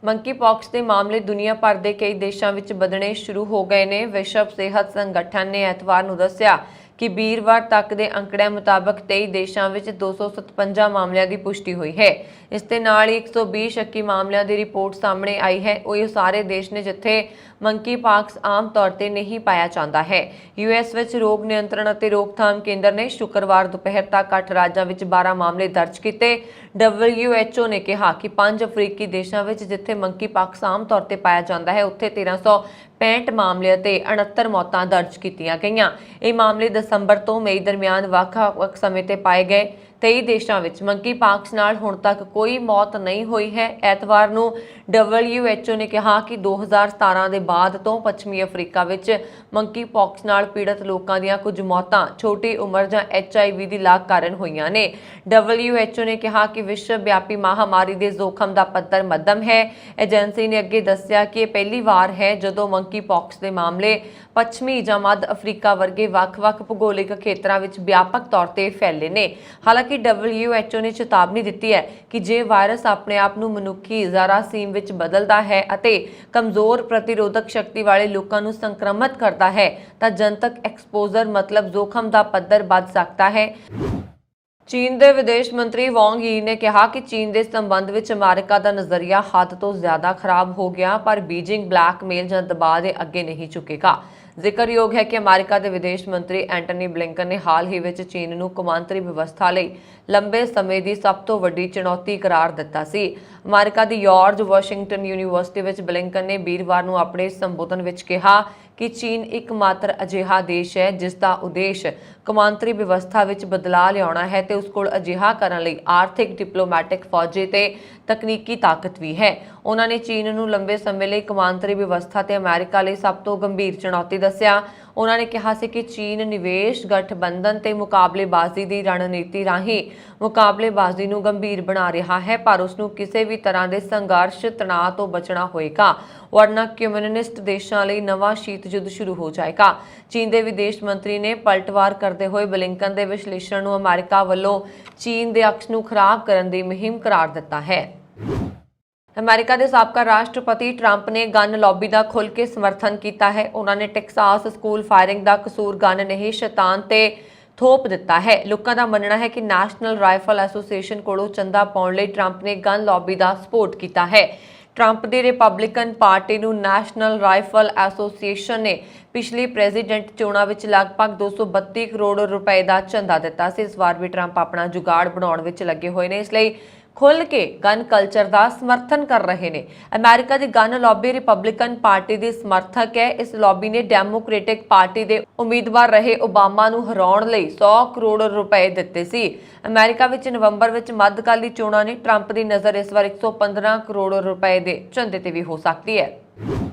Speaker 1: ਮੰਕੀ ਪੌਕਸ ਦੇ ਮਾਮਲੇ ਦੁਨੀਆ ਭਰ ਦੇ ਕਈ ਦੇਸ਼ਾਂ ਵਿੱਚ ਵਧਣੇ ਸ਼ੁਰੂ ਹੋ ਗਏ ਨੇ। ਵਿਸ਼ਵ ਸਿਹਤ ਸੰਗਠਨ ਨੇ ਐਤਵਾਰ ਨੂੰ ਦੱਸਿਆ ਕਿ ਵੀਰਵਾਰ ਤੱਕ ਦੇ ਅੰਕੜਿਆਂ ਮੁਤਾਬਕ 23 ਦੇਸ਼ਾਂ ਵਿੱਚ 257 ਮਾਮਲਿਆਂ ਦੀ ਪੁਸ਼ਟੀ ਹੋਈ ਹੈ। ਇਸ ਦੇ ਨਾਲ ਹੀ 120 ਸ਼ੱਕੀ ਮਾਮਲਿਆਂ ਦੀ ਰਿਪੋਰਟ ਸਾਹਮਣੇ ਆਈ ਹੈ। ਉਹ ਸਾਰੇ ਦੇਸ਼ ਨੇ ਜਿੱਥੇ ਮੰਕੀ ਪਾਕਸ ਆਮ ਤੌਰ ਤੇ ਨਹੀਂ ਪਾਇਆ ਜਾਂਦਾ ਹੈ। ਯੂਐਸ ਵਿੱਚ ਰੋਗ ਨਿਯੰਤਰਣ ਅਤੇ ਰੋਕਥਾਮ ਕੇਂਦਰ ਨੇ ਸ਼ੁੱਕਰਵਾਰ ਦੁਪਹਿਰ ਤੱਕ 8 ਰਾਜਾਂ ਵਿੱਚ 12 ਮਾਮਲੇ ਦਰਜ ਕੀਤੇ। WHO ਨੇ ਕਿਹਾ ਕਿ 5 ਅਫਰੀਕੀ ਦੇਸ਼ਾਂ ਵਿੱਚ ਜਿੱਥੇ ਮੰਕੀ ਪਾਕਸ ਆਮ ਤੌਰ ਤੇ ਪਾਇਆ ਜਾਂਦਾ ਹੈ, ਉੱਥੇ 1365 ਮਾਮਲੇ ਅਤੇ 69 ਮੌਤਾਂ ਦਰਜ ਕੀਤੀਆਂ ਗਈਆਂ। ਇਹ ਮਾਮਲੇ ਦਸੰਬਰ ਤੋਂ ਮਈ ਦਰਮਿਆਨ ਵੱਖ-ਵੱਖ ਸਮੇਂ ਤੇ ਪਾਏ ਗਏ। 23 ਦੇਸ਼ਾਂ ਵਿੱਚ ਮੰਕੀ ਪਾਕਸ ਨਾਲ ਹੁਣ ਤੱਕ ਕੋਈ ਮੌਤ ਨਹੀਂ ਹੋਈ ਹੈ। ਐਤਵਾਰ ਨੂੰ WHO ਨੇ ਕਿਹਾ ਕਿ 2017 ਦੇ ਬਾਅਦ ਤੋਂ ਪੱਛਮੀ ਅਫਰੀਕਾ ਵਿੱਚ ਮੰਕੀ ਪਾਕਸ ਨਾਲ ਪੀੜਤ ਲੋਕਾਂ ਦੀਆਂ ਕੁਝ ਮੌਤਾਂ ਛੋਟੀ ਉਮਰ ਜਾਂ HIV ਦੀ ਲਾਗ ਕਾਰਨ ਹੋਈਆਂ ਨੇ। WHO ਨੇ ਕਿਹਾ ਕਿ ਵਿਸ਼ਵ ਵਿਆਪੀ ਮਹਾਮਾਰੀ ਦੇ ਜ਼ੋਖਮ ਦਾ ਪੱਧਰ ਮੱਧਮ ਹੈ। ਏਜੰਸੀ ਨੇ ਅੱਗੇ ਦੱਸਿਆ ਕਿ ਇਹ ਪਹਿਲੀ ਵਾਰ ਹੈ ਜਦੋਂ ਮੰਕੀ ਪਾਕਸ ਦੇ ਮਾਮਲੇ ਪੱਛਮੀ ਜਾਂ ਮੱਧ ਅਫਰੀਕਾ ਵਰਗੇ ਵੱਖ-ਵੱਖ ਭੂਗੋਲਿਕ ਖੇਤਰਾਂ ਵਿੱਚ ਵਿਆਪਕ ਤੌਰ ਤੇ ਫੈਲੇ ਨੇ। ਹਾਲਾਂਕਿ WHO ਨੇ ਚੇਤਾਵਨੀ ਦਿੱਤੀ ਹੈ ਕਿ ਜੇ ਵਾਇਰਸ ਆਪਣੇ ਆਪ ਨੂੰ ਮਨੁੱਖੀ ਜ਼ਰਾਸੀਮ ਵਿੱਚ ਬਦਲਦਾ ਹੈ ਅਤੇ ਕਮਜ਼ੋਰ ਪ੍ਰਤੀਰੋਧਕ ਸ਼ਕਤੀ ਵਾਲੇ ਲੋਕਾਂ ਨੂੰ ਸੰਕਰਮਿਤ ਕਰਦਾ ਹੈ ਤਾਂ ਜਨਤਕ ਐਕਸਪੋਜ਼ਰ ਮਤਲਬ ਜ਼ੋਖਮ ਦਾ ਪੱਧਰ ਵੱਧ ਸਕਦਾ ਹੈ। ਚੀਨ ਦੇ ਵਿਦੇਸ਼ ਮੰਤਰੀ ਵਾਂਗ ਯੀ ਨੇ ਕਿਹਾ ਕਿ ਚੀਨ ਦੇ ਸੰਬੰਧ ਵਿੱਚ ਅਮਰੀਕਾ ਦਾ ਨਜ਼ਰੀਆ ਹੱਦ ਤੋਂ ਜ਼ਿਆਦਾ ਖਰਾਬ ਹੋ ਗਿਆ, ਪਰ ਬੀਜਿੰਗ ਬਲੈਕਮੇਲ ਜਾਂ ਦਬਾਅ ਦੇ ਅੱਗੇ ਨਹੀਂ ਝੁਕੇਗਾ। ਜ਼ਿਕਰਯੋਗ ਹੈ ਕਿ ਅਮਰੀਕਾ ਦੇ ਵਿਦੇਸ਼ ਮੰਤਰੀ ਐਂਟਨੀ ਬਲਿੰਕਨ ਨੇ ਹਾਲ ਹੀ ਵਿੱਚ ਚੀਨ ਨੂੰ ਕੌਮਾਂਤਰੀ ਵਿਵਸਥਾ ਲਈ ਲੰਬੇ ਸਮੇਂ ਦੀ ਸਭ ਤੋਂ ਵੱਡੀ ਚੁਣੌਤੀ ਕਰਾਰ ਦਿੱਤਾ ਸੀ। ਅਮਰੀਕਾ ਦੀ ਜਾਰਜ ਵਾਸ਼ਿੰਗਟਨ ਯੂਨੀਵਰਸਿਟੀ ਵਿੱਚ ਬਲਿੰਕਨ ਨੇ ਵੀਰਵਾਰ ਨੂੰ ਆਪਣੇ ਸੰਬੋਧਨ ਵਿੱਚ ਕਿਹਾ ਕਿ ਚੀਨ ਇੱਕਮਾਤਰ ਅਜਿਹਾ ਦੇਸ਼ ਹੈ ਜਿਸ ਦਾ ਉਦੇਸ਼ ਕੌਮਾਂਤਰੀ ਵਿਵਸਥਾ ਵਿੱਚ ਬਦਲਾਅ ਲਿਆਉਣਾ ਹੈ ਤੇ ਉਸ ਕੋਲ ਅਜਿਹਾ ਕਰਨ ਲਈ ਆਰਥਿਕ, ਡਿਪਲੋਮੈਟਿਕ, ਫੌਜੀ ਤੇ ਤਕਨੀਕੀ ਤਾਕਤ ਵੀ ਹੈ। ਉਹਨਾਂ ਨੇ ਚੀਨ ਨੂੰ ਲੰਬੇ ਸਮੇਂ ਲਈ ਕੌਮਾਂਤਰੀ ਵਿਵਸਥਾ ਤੇ ਅਮਰੀਕਾ ਲਈ ਸਭ ਤੋਂ ਗੰਭੀਰ ਚੁਣੌਤੀ ਦੱਸਿਆ। ਉਹਨਾਂ ਨੇ ਕਿਹਾ ਸੀ ਕਿ ਚੀਨ ਨਿਵੇਸ਼ ਗਠਬੰਧਨ ਤੇ ਮੁਕਾਬਲੇਬਾਜ਼ੀ ਦੀ ਰਣਨੀਤੀ ਰਾਹੀਂ ਮੁਕਾਬਲੇਬਾਜ਼ੀ ਨੂੰ ਗੰਭੀਰ ਬਣਾ ਰਿਹਾ ਹੈ, ਪਰ ਉਸ ਨੂੰ ਕਿਸੇ ਵੀ ਤਰ੍ਹਾਂ ਦੇ ਸੰਘਰਸ਼ ਤਣਾਅ ਤੋਂ ਬਚਣਾ ਹੋਏਗਾ, ਵਰਨਾ ਕਮਿਊਨਿਸਟ ਦੇਸ਼ਾਂ ਲਈ ਨਵਾਂ ਸ਼ੀਤ ਯੁੱਧ ਸ਼ੁਰੂ ਹੋ ਜਾਏਗਾ। ਚੀਨ ਦੇ ਵਿਦੇਸ਼ ਮੰਤਰੀ ਨੇ ਪਲਟਵਾਰ ਕਰਦੇ ਹੋਏ ਬਲਿੰਕਨ ਦੇ ਵਿਸ਼ਲੇਸ਼ਣ ਨੂੰ ਅਮਰੀਕਾ ਵੱਲੋਂ ਚੀਨ ਦੇ ਅਕਸ ਨੂੰ ਖਰਾਬ ਕਰਨ ਦੀ ਮੁਹਿੰਮ ਕਰਾਰ ਦਿੱਤਾ ਹੈ। ਅਮਰੀਕਾ ਦੇ ਸਾਬਕਾ ਰਾਸ਼ਟਰਪਤੀ ਟਰੰਪ ਨੇ ਗਨ ਲੌਬੀ ਦਾ ਖੁੱਲ੍ਹ ਕੇ ਸਮਰਥਨ ਕੀਤਾ ਹੈ। ਉਹਨਾਂ ਨੇ ਟੈਕਸਾਸ ਸਕੂਲ ਫਾਇਰਿੰਗ ਦਾ ਕਸੂਰ ਗਨ ਨਹੀਂ ਸ਼ੈਤਾਨ ਤੇ ਥੋਪ ਦਿੱਤਾ ਹੈ। ਲੋਕਾਂ ਦਾ ਮੰਨਣਾ ਹੈ ਕਿ ਨੈਸ਼ਨਲ ਰਾਈਫਲ ਐਸੋਸੀਏਸ਼ਨ ਕੋਲੋਂ ਚੰਦਾ ਪਾਉਣ ਲਈ ਟਰੰਪ ਨੇ ਗਨ ਲੌਬੀ ਦਾ ਸਪੋਰਟ ਕੀਤਾ ਹੈ। ਟਰੰਪ ਦੀ ਰਿਪਬਲਿਕਨ ਪਾਰਟੀ ਨੂੰ ਨੈਸ਼ਨਲ ਰਾਈਫਲ ਐਸੋਸੀਏਸ਼ਨ ਨੇ ਪਿਛਲੀ ਪ੍ਰੈਜ਼ੀਡੈਂਟ ਚੋਣਾਂ ਵਿੱਚ ਲਗਭਗ 232 ਕਰੋੜ ਰੁਪਏ ਦਾ ਚੰਦਾ ਦਿੱਤਾ ਸੀ। ਇਸ ਵਾਰ ਵੀ ਟਰੰਪ ਆਪਣਾ ਜੁਗਾੜ ਬਣਾਉਣ ਵਿੱਚ ਲੱਗੇ ਹੋਏ ਨੇ, ਇਸ ਲਈ ਖੁੱਲ੍ਹ ਕੇ ਗਨ ਕਲਚਰ ਦਾ ਸਮਰਥਨ ਕਰ ਰਹੇ ਨੇ। ਅਮਰੀਕਾ ਦੀ ਗਨ ਲੌਬੀ ਰਿਪਬਲਿਕਨ ਪਾਰਟੀ ਦੀ ਸਮਰਥਕ ਹੈ। ਇਸ ਲੌਬੀ ਨੇ ਡੈਮੋਕ੍ਰੈਟਿਕ ਪਾਰਟੀ ਦੇ ਉਮੀਦਵਾਰ ਰਹੇ ਓਬਾਮਾ ਨੂੰ ਹਰਾਉਣ ਲਈ 100 ਕਰੋੜ ਰੁਪਏ ਦਿੱਤੇ ਸੀ। ਅਮਰੀਕਾ ਵਿੱਚ ਨਵੰਬਰ ਵਿੱਚ ਮੱਧਕਾਲੀ ਚੋਣਾਂ ਨੇ ਟਰੰਪ ਦੀ ਨਜ਼ਰ ਇਸ ਵਾਰ 115 ਕਰੋੜ ਰੁਪਏ ਦੇ ਚੰਦੇ ਤੇ ਵੀ ਹੋ ਸਕਦੀ ਹੈ।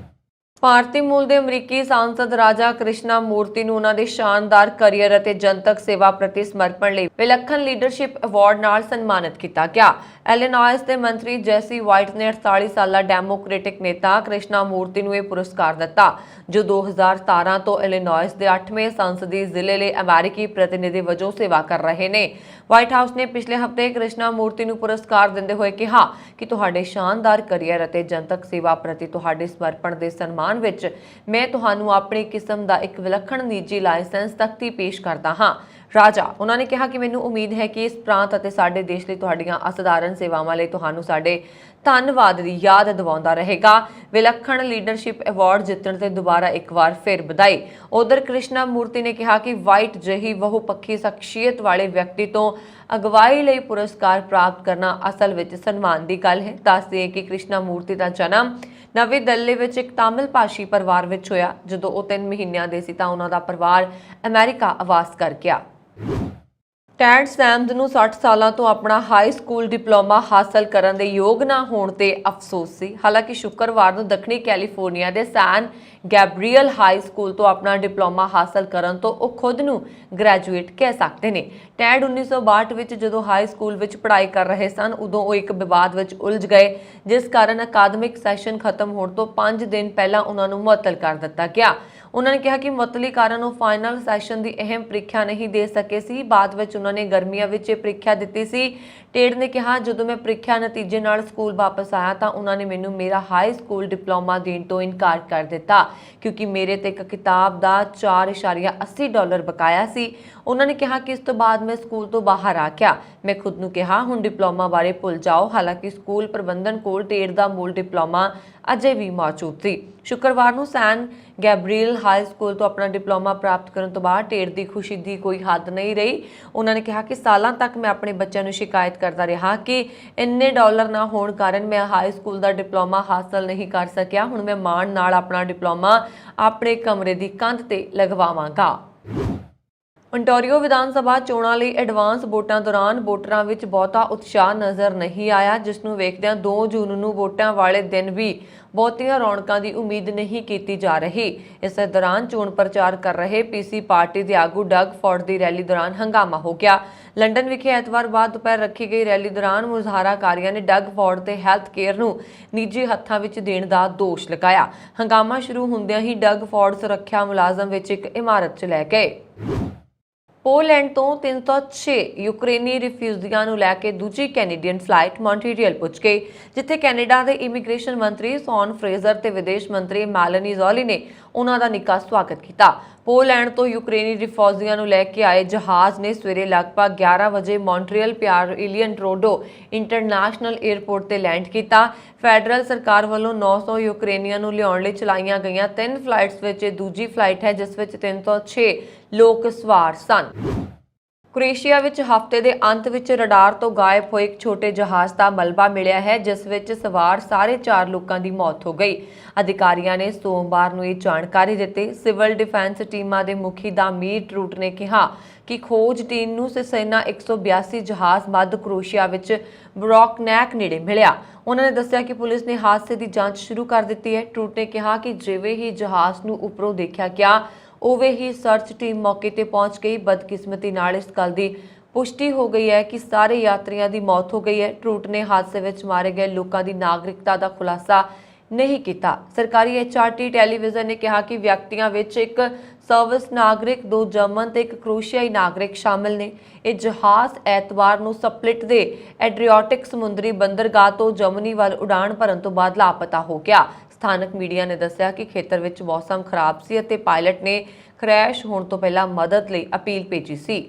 Speaker 1: ਭਾਰਤੀ ਮੂਲ ਦੇ ਅਮਰੀਕੀ ਸਾਂਸਦ ਰਾਜਾ ਕ੍ਰਿਸ਼ਨਾ ਮੂਰਤੀ ਨੂੰ ਉਹਨਾਂ ਦੇ ਸ਼ਾਨਦਾਰ ਕੈਰੀਅਰ ਅਤੇ ਜਨਤਕ ਸੇਵਾ ਪ੍ਰਤੀ ਸਮਰਪਣ ਲਈ ਵਿਲੱਖਣ ਲੀਡਰਸ਼ਿਪ ਅਵਾਰਡ ਨਾਲ ਸਨਮਾਨਿਤ ਕੀਤਾ ਗਿਆ। ਇਲੀਨੋਇਸ ਦੇ ਮੰਤਰੀ ਜੈਸੀ ਵਾਈਟ ਨੇ 48 ਸਾਲਾ ਡੈਮੋਕ੍ਰੈਟਿਕ ਨੇਤਾ ਕ੍ਰਿਸ਼ਨਾ ਮੂਰਤੀ ਨੂੰ ਇਹ ਪੁਰਸਕਾਰ ਦਿੱਤਾ, ਜੋ 2017 ਤੋਂ ਇਲੀਨੋਇਸ ਦੇ 8ਵੇਂ ਸੰਸਦੀ ਜ਼ਿਲ੍ਹੇ ਲਈ ਅਮਰੀਕੀ ਪ੍ਰਤੀਨਿਧੀ ਵਜੋਂ ਸੇਵਾ ਕਰ ਰਹੇ ਨੇ। ਵਾਈਟ ਹਾਊਸ ਨੇ ਪਿਛਲੇ ਹਫ਼ਤੇ ਕ੍ਰਿਸ਼ਨਾ ਮੂਰਤੀ ਨੂੰ ਪੁਰਸਕਾਰ ਦਿੰਦੇ ਹੋਏ ਕਿਹਾ ਕਿ ਤੁਹਾਡੇ ਸ਼ਾਨਦਾਰ ਕੈਰੀਅਰ ਅਤੇ ਜਨਤਕ ਸੇਵਾ ਪ੍ਰਤੀ ਤੁਹਾਡੇ ਸਮਰਪਣ ਦੇ ਸਨਮਾਨ ਵਿੱਚ ਮੈਂ ਤੁਹਾਨੂੰ ਆਪਣੀ ਕਿਸਮ ਦਾ ਇੱਕ ਵਿਲੱਖਣ ਨਿੱਜੀ ਲਾਇਸੈਂਸ ਤਖਤੀ ਪੇਸ਼ ਕਰਦਾ ਹਾਂ। ਰਾਜਾ ਉਹਨਾਂ ਨੇ ਕਿਹਾ ਕਿ ਮੈਨੂੰ ਉਮੀਦ ਹੈ ਕਿ ਇਸ ਪ੍ਰਾਂਤ ਅਤੇ ਸਾਡੇ ਦੇਸ਼ ਲਈ ਤੁਹਾਡੀਆਂ ਅਸਾਧਾਰਨ ਸੇਵਾਵਾਂ ਲਈ ਤੁਹਾਨੂੰ ਸਾਡੇ ਧੰਨਵਾਦ ਦੀ ਯਾਦ ਦਿਵਾਉਂਦਾ ਰਹੇਗਾ। ਵਿਲੱਖਣ ਲੀਡਰਸ਼ਿਪ ਅਵਾਰਡ ਜਿੱਤਣ ਤੇ ਦੁਬਾਰਾ ਇੱਕ ਵਾਰ ਫਿਰ ਵਧਾਈ। ਉਧਰ ਕ੍ਰਿਸ਼ਨਾ ਮੂਰਤੀ ਨੇ ਕਿਹਾ ਕਿ ਵਾਈਟ ਜਿਹੀ ਬਹੁਪੱਖੀ ਸ਼ਖਸੀਅਤ ਵਾਲੇ ਵਿਅਕਤੀ ਤੋਂ ਅਗਵਾਈ ਲਈ ਪੁਰਸਕਾਰ ਪ੍ਰਾਪਤ ਕਰਨਾ ਅਸਲ ਵਿੱਚ ਸਨਮਾਨ ਦੀ ਗੱਲ ਹੈ। ਦੱਸ ਦਈਏ ਕਿ ਕ੍ਰਿਸ਼ਨਾ ਮੂਰਤੀ ਦਾ ਜਨਮ ਨਵੀਂ ਦਿੱਲੀ ਵਿੱਚ ਇੱਕ ਤਾਮਿਲ ਭਾਸ਼ੀ ਪਰਿਵਾਰ ਵਿੱਚ ਹੋਇਆ। ਜਦੋਂ ਉਹ 3 ਮਹੀਨਿਆਂ ਦੇ ਸੀ ਤਾਂ ਉਹਨਾਂ ਦਾ ਪਰਿਵਾਰ ਅਮਰੀਕਾ ਆਵਾਸ ਕਰ ਗਿਆ। ਟੈਡ ਸੈਮਜ਼ ਨੂੰ 60 ਸਾਲਾਂ ਤੋਂ ਆਪਣਾ ਹਾਈ ਸਕੂਲ ਡਿਪਲੋਮਾ ਹਾਸਲ ਕਰਨ ਦੇ ਯੋਗ ਨਾ ਹੋਣ ਤੇ ਅਫਸੋਸ ਸੀ। ਹਾਲਾਂਕਿ ਸ਼ੁੱਕਰਵਾਰ ਨੂੰ ਦੱਖਣੀ ਕੈਲੀਫੋਰਨੀਆ ਦੇ ਸੈਨ ਗੈਬਰੀਅਲ ਹਾਈ ਸਕੂਲ ਤੋਂ ਆਪਣਾ ਡਿਪਲੋਮਾ ਹਾਸਲ ਕਰਨ ਤੋਂ ਉਹ ਖੁਦ ਨੂੰ ਗ੍ਰੈਜੂਏਟ ਕਹਿ ਸਕਦੇ ਨੇ। ਟੈਡ 1962 ਵਿੱਚ ਜਦੋਂ ਹਾਈ ਸਕੂਲ ਵਿੱਚ ਪੜ੍ਹਾਈ ਕਰ ਰਹੇ ਸਨ, ਉਦੋਂ ਉਹ ਇੱਕ ਵਿਵਾਦ ਵਿੱਚ ਉਲਝ ਗਏ, ਜਿਸ ਕਾਰਨ ਅਕਾਦਮਿਕ ਸੈਸ਼ਨ ਖਤਮ ਹੋਣ ਤੋਂ 5 ਦਿਨ ਪਹਿਲਾਂ ਉਹਨਾਂ ਨੂੰ ਮੁਅੱਤਲ ਕਰ ਦਿੱਤਾ ਗਿਆ। ਉਹਨਾਂ ਨੇ ਕਿਹਾ ਕਿ ਮੁਅੱਤਲੀ ਕਾਰਨ ਉਹ ਫਾਈਨਲ ਸੈਸ਼ਨ ਦੀ ਅਹਿਮ ਪ੍ਰੀਖਿਆ ਨਹੀਂ ਦੇ ਸਕੇ ਸੀ। ਬਾਅਦ ਵਿੱਚ ਉਹਨਾਂ ਨੇ ਗਰਮੀਆਂ ਵਿੱਚ ਇਹ ਪ੍ਰੀਖਿਆ ਦਿੱਤੀ ਸੀ। ਟੇਡ ਨੇ ਕਿਹਾ, ਜਦੋਂ ਮੈਂ ਪ੍ਰੀਖਿਆ ਨਤੀਜੇ ਨਾਲ ਸਕੂਲ ਵਾਪਸ ਆਇਆ ਤਾਂ ਉਹਨਾਂ ਨੇ ਮੈਨੂੰ ਮੇਰਾ ਹਾਈ ਸਕੂਲ ਡਿਪਲੋਮਾ ਦੇਣ ਤੋਂ ਇਨਕਾਰ ਕਰ ਦਿੱਤਾ, ਕਿਉਂਕਿ ਮੇਰੇ ਤੇ ਇੱਕ ਕਿਤਾਬ ਦਾ $4.80 ਬਕਾਇਆ ਸੀ। ਉਹਨਾਂ ਨੇ ਕਿਹਾ ਕਿ ਇਸ ਤੋਂ ਬਾਅਦ ਮੈਂ ਸਕੂਲ ਤੋਂ ਬਾਹਰ ਆ ਗਿਆ। ਮੈਂ ਖੁਦ ਨੂੰ ਕਿਹਾ, ਹੁਣ ਡਿਪਲੋਮਾ ਬਾਰੇ ਭੁੱਲ ਜਾਓ। ਹਾਲਾਂਕਿ ਸਕੂਲ ਪ੍ਰਬੰਧਨ ਕੋਲ ਟੇਡ ਦਾ ਮੂਲ ਡਿਪਲੋਮਾ ਅਜੇ ਵੀ ਮੌਜੂਦ ਸੀ। ਸ਼ੁੱਕਰਵਾਰ ਨੂੰ ਸੈਨ ਗੈਬਰੀਅਲ ਹਾਈ ਸਕੂਲ ਤੋਂ ਆਪਣਾ ਡਿਪਲੋਮਾ ਪ੍ਰਾਪਤ ਕਰਨ ਤੋਂ ਬਾਅਦ ਟੇਡ ਦੀ ਖੁਸ਼ੀ ਦੀ ਕੋਈ ਹੱਦ ਨਹੀਂ ਰਹੀ। ਉਹਨਾਂ ਨੇ ਕਿਹਾ ਕਿ ਸਾਲਾਂ ਤੱਕ ਮੈਂ ਆਪਣੇ ਬੱਚਿਆਂ ਨੂੰ ਸ਼ਿਕਾਇਤ ਕਰਦਾ ਰਿਹਾ ਕਿ ਇੰਨੇ ਡਾਲਰ ਨਾ ਹੋਣ ਕਾਰਨ ਮੈਂ ਹਾਈ ਸਕੂਲ ਦਾ ਡਿਪਲੋਮਾ ਹਾਸਲ ਨਹੀਂ ਕਰ ਸਕਿਆ। ਹੁਣ ਮੈਂ ਮਾਣ ਨਾਲ ਆਪਣਾ ਡਿਪਲੋਮਾ ਆਪਣੇ ਕਮਰੇ ਦੀ ਕੰਧ ਤੇ ਲਗਵਾਵਾਂਗਾ। ontario ਵਿਧਾਨ ਸਭਾ ਚੋਣਾਂ ਲਈ ਐਡਵਾਂਸ ਵੋਟਾਂ ਦੌਰਾਨ ਵੋਟਰਾਂ ਵਿੱਚ ਬਹੁਤਾ ਉਤਸ਼ਾਹ ਨਜ਼ਰ ਨਹੀਂ ਆਇਆ, ਜਿਸ ਨੂੰ ਵੇਖਦਿਆਂ 2 ਜੂਨ ਨੂੰ ਵੋਟਾਂ ਵਾਲੇ ਦਿਨ ਵੀ ਬਹੁਤੀਆਂ ਰੌਣਕਾਂ ਦੀ ਉਮੀਦ ਨਹੀਂ ਕੀਤੀ ਜਾ ਰਹੀ। ਇਸੇ ਦੌਰਾਨ ਚੋਣ ਪ੍ਰਚਾਰ ਕਰ ਰਹੇ ਪੀਸੀ ਪਾਰਟੀ ਦੇ ਆਗੂ ਡਗ ਫੋਰਡ ਦੀ ਰੈਲੀ ਦੌਰਾਨ ਹੰਗਾਮਾ ਹੋ ਗਿਆ। ਲੰਡਨ ਵਿਖੇ ਐਤਵਾਰ ਬਾਅਦ ਦੁਪਹਿਰ ਰੱਖੀ ਗਈ ਰੈਲੀ ਦੌਰਾਨ ਮੁਜ਼ਾਹਰਾਕਾਰੀਆਂ ਨੇ ਡਗ ਫੋਰਡ ਤੇ ਹੈਲਥ ਕੇਅਰ ਨੂੰ ਨਿੱਜੀ ਹੱਥਾਂ ਵਿੱਚ ਦੇਣ ਦਾ ਦੋਸ਼ ਲਗਾਇਆ। ਹੰਗਾਮਾ ਸ਼ੁਰੂ ਹੁੰਦਿਆਂ ਹੀ ਡਗ ਫੋਰਡ ਸੁਰੱਖਿਆ ਮੁਲਾਜ਼ਮ ਵਿੱਚ ਇੱਕ ਇਮਾਰਤ 'ਚ ਲੈ ਗਏ। ਪੋਲੈਂਡ ਤੋਂ 306 ਯੂਕਰੇਨੀ ਰਿਫਿਊਜੀਆਂ ਨੂੰ ਲੈ ਕੇ ਦੂਜੀ ਕੈਨੇਡੀਅਨ ਫਲਾਈਟ ਮੌਂਟਰੀਅਲ ਪਹੁੰਚ ਗਈ, ਜਿੱਥੇ ਕੈਨੇਡਾ ਦੇ ਇਮੀਗ੍ਰੇਸ਼ਨ ਮੰਤਰੀ ਸੌਨ ਫਰੇਜ਼ਰ ਤੇ ਵਿਦੇਸ਼ ਮੰਤਰੀ ਮੈਲਨੀ ਜ਼ੋਲੀ ਨੇ ਉਹਨਾਂ ਦਾ ਨਿੱਘਾ ਸਵਾਗਤ ਕੀਤਾ। ਪੋਲੈਂਡ ਤੋਂ ਯੂਕਰੇਨੀ ਰਿਫਿਊਜੀਆਂ ਨੂੰ ਲੈ ਕੇ ਆਏ ਜਹਾਜ਼ ਨੇ ਸਵੇਰੇ ਲਗਭਗ 11 ਵਜੇ ਮੌਂਟਰੀਅਲ ਪਿਆਰ ਇਲੀਅਨ ਟਰੋਡੋ ਇੰਟਰਨੈਸ਼ਨਲ ਏਅਰਪੋਰਟ ਤੇ ਲੈਂਡ ਕੀਤਾ। ਫੈਡਰਲ ਸਰਕਾਰ ਵੱਲੋਂ 900 ਯੂਕਰੇਨੀਆਂ ਨੂੰ ਲਿਆਉਣ ਲਈ ਚਲਾਈਆਂ ਗਈਆਂ 3 ਫਲਾਈਟਸ ਵਿੱਚ ਇਹ ਦੂਜੀ ਫਲਾਈਟ ਹੈ, ਜਿਸ ਵਿੱਚ 306 ਲੋਕ ਸਵਾਰ ਸਨ। ਕ੍ਰੋਏਸ਼ੀਆ ਵਿੱਚ ਹਫ਼ਤੇ ਦੇ ਅੰਤ ਵਿੱਚ ਰਡਾਰ ਤੋਂ ਗਾਇਬ ਹੋਏ ਇੱਕ ਛੋਟੇ ਜਹਾਜ਼ ਦਾ ਮਲਬਾ ਮਿਲਿਆ ਹੈ, ਜਿਸ ਵਿੱਚ ਸਵਾਰ ਸਾਰੇ 4 ਲੋਕਾਂ ਦੀ ਮੌਤ ਹੋ ਗਈ। ਅਧਿਕਾਰੀਆਂ ਨੇ ਸੋਮਵਾਰ ਨੂੰ ਇਹ ਜਾਣਕਾਰੀ ਦਿੱਤੀ। ਸਿਵਲ ਡਿਫੈਂਸ ਟੀਮਾਂ ਦੇ ਮੁਖੀ ਦਾਮੀਰ ਟਰੂਟ ਨੇ ਕਿਹਾ ਕਿ ਖੋਜ ਟੀਮ ਨੂੰ ਸੈਨਾ 182 ਜਹਾਜ਼ ਮੱਧ ਕ੍ਰੋਏਸ਼ੀਆ ਵਿੱਚ ਬਰੋਕਨੈਕ ਨੇੜੇ ਮਿਲਿਆ। ਉਹਨਾਂ ਨੇ ਦੱਸਿਆ ਕਿ ਪੁਲਿਸ ਨੇ ਹਾਦਸੇ ਦੀ ਜਾਂਚ ਸ਼ੁਰੂ ਕਰ ਦਿੱਤੀ ਹੈ। ਟਰੂਟ ਨੇ ਕਿਹਾ ਕਿ ਜਿਵੇਂ ਹੀ ਜਹਾਜ਼ ਨੂੰ ਉੱਪਰੋਂ ਦੇਖਿਆ ਗਿਆ, ਉਵੇਂ ਹੀ ਸਰਚ ਟੀਮ ਮੌਕੇ ਤੇ ਪਹੁੰਚ ਗਈ। ਬਦਕਿਸਮਤੀ ਨਾਲ ਇਸ ਗੱਲ ਦੀ ਪੁਸ਼ਟੀ ਹੋ ਗਈ ਹੈ ਕਿ ਸਾਰੇ ਯਾਤਰੀਆਂ ਦੀ ਮੌਤ ਹੋ ਗਈ ਹੈ। ਟਰੂਟ ਨੇ ਹਾਦਸੇ ਵਿੱਚ ਮਾਰੇ ਗਏ ਲੋਕਾਂ ਦੀ ਨਾਗਰਿਕਤਾ ਦਾ ਖੁਲਾਸਾ ਨਹੀਂ ਕੀਤਾ। ਸਰਕਾਰੀ HRT ਟੈਲੀਵਿਜ਼ਨ ਨੇ ਕਿਹਾ ਕਿ ਵਿਅਕਤੀਆਂ ਵਿੱਚ ਇੱਕ ਸਰਵਿਸ ਨਾਗਰਿਕ, 2 ਜਰਮਨ ਤੇ 1 ਕ੍ਰੋਏਸ਼ੀਆਈ ਨਾਗਰਿਕ ਸ਼ਾਮਲ ਨੇ। ਇਹ ਜਹਾਜ਼ ਐਤਵਾਰ ਨੂੰ ਸਪਲਿਟ ਦੇ ਐਡਰੀਆਟਿਕ ਸਮੁੰਦਰੀ ਬੰਦਰਗਾਹ ਤੋਂ ਜਰਮਨੀ ਵੱਲ ਉਡਾਣ ਭਰਨ ਤੋਂ ਬਾਅਦ ਲਾਪਤਾ ਹੋ ਗਿਆ। ਸਥਾਨਕ ਮੀਡੀਆ ਨੇ ਦੱਸਿਆ ਕਿ ਖੇਤਰ ਵਿੱਚ ਮੌਸਮ ਖਰਾਬ ਸੀ ਅਤੇ ਪਾਇਲਟ ਨੇ ਕ੍ਰੈਸ਼ ਹੋਣ ਤੋਂ ਪਹਿਲਾਂ ਮਦਦ ਲਈ ਅਪੀਲ ਭੇਜੀ ਸੀ।